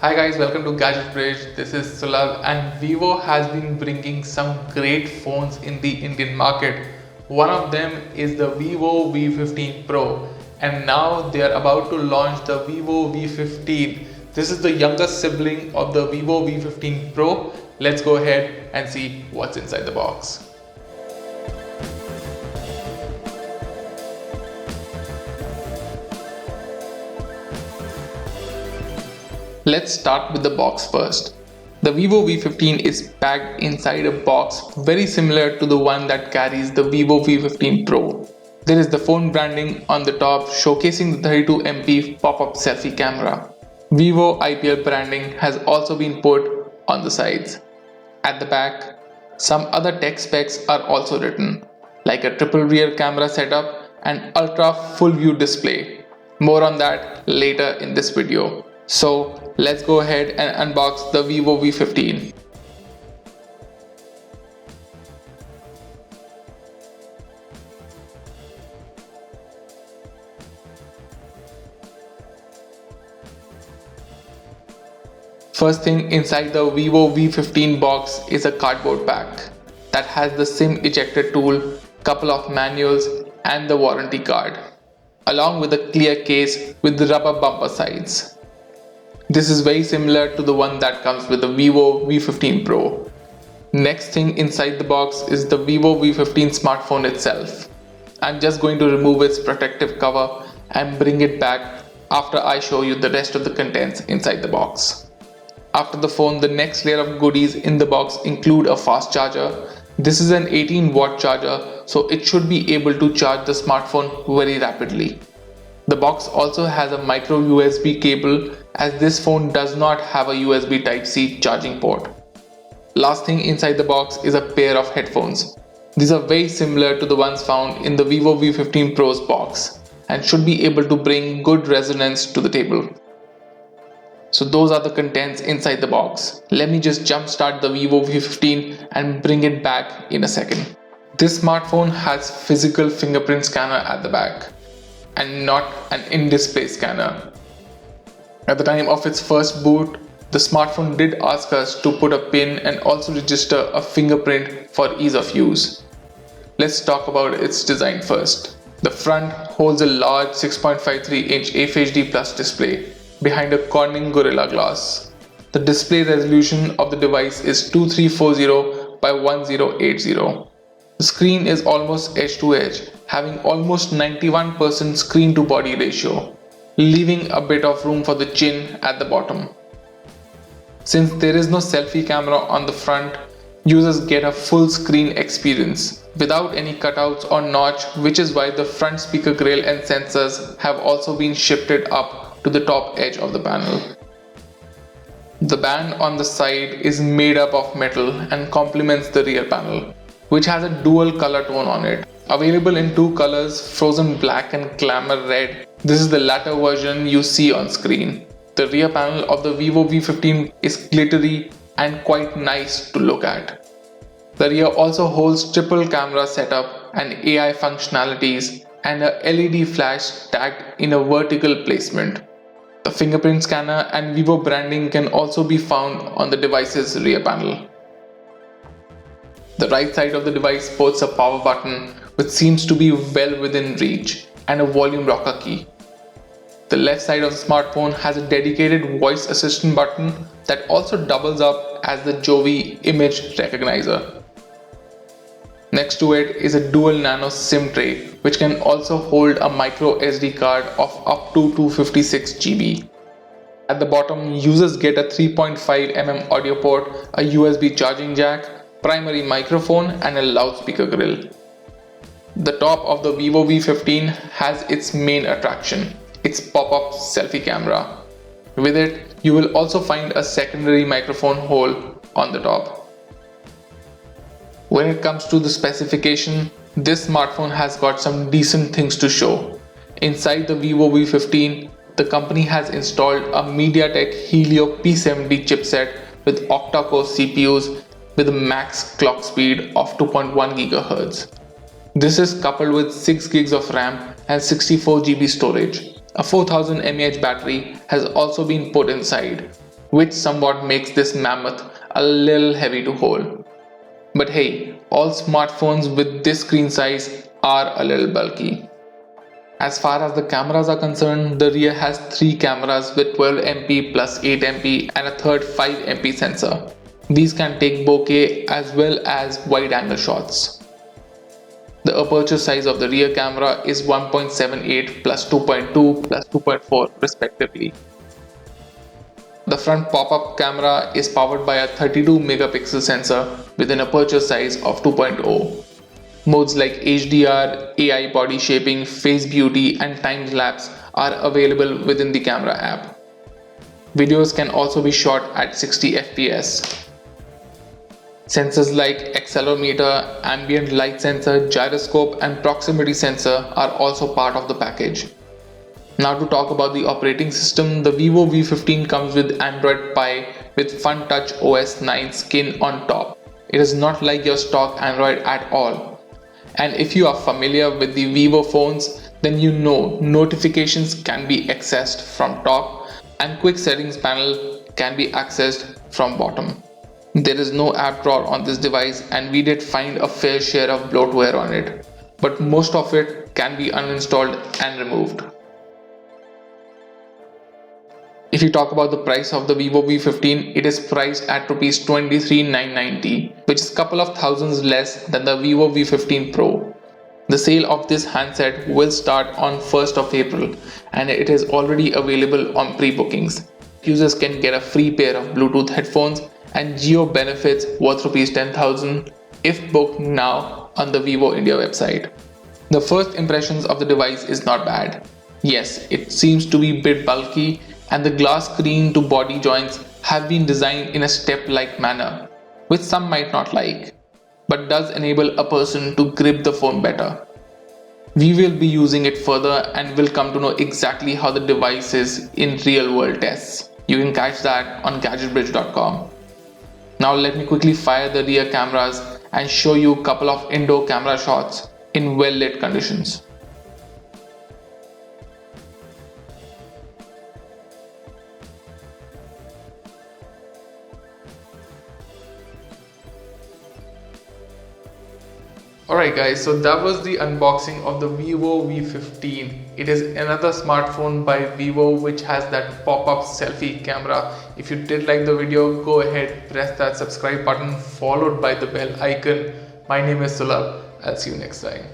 Hi guys, welcome to Gadget Bridge. This is Sulabh and Vivo has been bringing some great phones in the Indian market. One of them is the Vivo V15 Pro and now they are about to launch the Vivo V15. This is the younger sibling of the Vivo V15 Pro. Let's go ahead and see what's inside the box. Let's start with the box first. The Vivo V15 is packed inside a box very similar to the one that carries the Vivo V15 Pro. There is the phone branding on the top showcasing the 32MP pop-up selfie camera. Vivo IPL branding has also been put on the sides. At the back, some other tech specs are also written, like a triple rear camera setup and ultra full view display. More on that later in this video. So let's go ahead and unbox the Vivo V15. First thing inside the Vivo V15 box is a cardboard pack that has the SIM ejector tool, couple of manuals and the warranty card, along with a clear case with the rubber bumper sides. This is very similar to the one that comes with the Vivo V15 Pro. Next thing inside the box is the Vivo V15 smartphone itself. I'm just going to remove its protective cover and bring it back after I show you the rest of the contents inside the box. After the phone, the next layer of goodies in the box include a fast charger. This is an 18-watt charger, so it should be able to charge the smartphone very rapidly. The box also has a micro USB cable as this phone does not have a USB Type-C charging port. Last thing inside the box is a pair of headphones. These are very similar to the ones found in the Vivo V15 Pro's box and should be able to bring good resonance to the table. So those are the contents inside the box. Let me just jumpstart the Vivo V15 and bring it back in a second. This smartphone has physical fingerprint scanner at the back and not an in-display scanner. At the time of its first boot, the smartphone did ask us to put a pin and also register a fingerprint for ease of use. Let's talk about its design first. The front holds a large 6.53-inch FHD Plus display behind a Corning Gorilla Glass. The display resolution of the device is 2340 by 1080. The screen is almost edge to edge, having almost 91% screen to body ratio, leaving a bit of room for the chin at the bottom. Since there is no selfie camera on the front, users get a full screen experience without any cutouts or notch, which is why the front speaker grille and sensors have also been shifted up to the top edge of the panel. The band on the side is made up of metal and complements the rear panel, which has a dual color tone on it. Available in two colors, frozen black and glamour red. This is the latter version you see on screen. The rear panel of the Vivo V15 is glittery and quite nice to look at. The rear also holds triple camera setup and AI functionalities and a LED flash tagged in a vertical placement. The fingerprint scanner and Vivo branding can also be found on the device's rear panel. The right side of the device sports a power button which seems to be well within reach and a volume rocker key. The left side of the smartphone has a dedicated voice assistant button that also doubles up as the Jio image recognizer. Next to it is a dual nano SIM tray which can also hold a micro SD card of up to 256 GB. At the bottom, users get a 3.5mm audio port, a USB charging jack, primary microphone and a loudspeaker grill. The top of the Vivo V15 has its main attraction, its pop-up selfie camera. With it, you will also find a secondary microphone hole on the top. When it comes to the specification, this smartphone has got some decent things to show. Inside the Vivo V15, the company has installed a MediaTek Helio P70 chipset with octa-core CPUs with a max clock speed of 2.1 GHz. This is coupled with 6 GB of RAM and 64 GB storage. A 4000 mAh battery has also been put inside. which somewhat makes this mammoth a little heavy to hold. But hey, all smartphones with this screen size are a little bulky. As far as the cameras are concerned, the rear has 3 cameras with 12MP plus 8MP and a third 5MP sensor. These can take bokeh as well as wide angle shots. The aperture size of the rear camera is 1.78 plus 2.2 plus 2.4 respectively. The front pop-up camera is powered by a 32 megapixel sensor with an aperture size of 2.0. Modes like HDR, AI body shaping, face beauty and time lapse are available within the camera app. Videos can also be shot at 60 fps. Sensors like accelerometer, ambient light sensor, gyroscope and proximity sensor are also part of the package. Now to talk about the operating system, the Vivo V15 comes with Android Pie with FunTouch OS 9 skin on top. It is not like your stock Android at all. And if you are familiar with the Vivo phones, then you know notifications can be accessed from top and quick settings panel can be accessed from bottom. There is no app drawer on this device and we did find a fair share of bloatware on it, but most of it can be uninstalled and removed. If you talk about the price of the Vivo V15, it is priced at Rs 23,990, which is a couple of thousands less than the Vivo V15 Pro. The sale of this handset will start on 1st of April and it is already available on pre-bookings. Users can get a free pair of Bluetooth headphones and Jio benefits worth Rs 10,000 if booked now on the Vivo India website. The first impressions of the device is not bad. Yes, it seems to be a bit bulky and the glass screen to body joints have been designed in a step-like manner, which some might not like, but does enable a person to grip the phone better. We will be using it further and will come to know exactly how the device is in real-world tests. You can catch that on gadgetbridge.com. Now let me quickly fire the rear cameras and show you a couple of indoor camera shots in well-lit conditions. Alright guys, so that was the unboxing of the Vivo V15. It is another smartphone by Vivo which has that pop-up selfie camera. If you did like the video, go ahead, press that subscribe button followed by the bell icon. My name is Sulabh. I'll see you next time.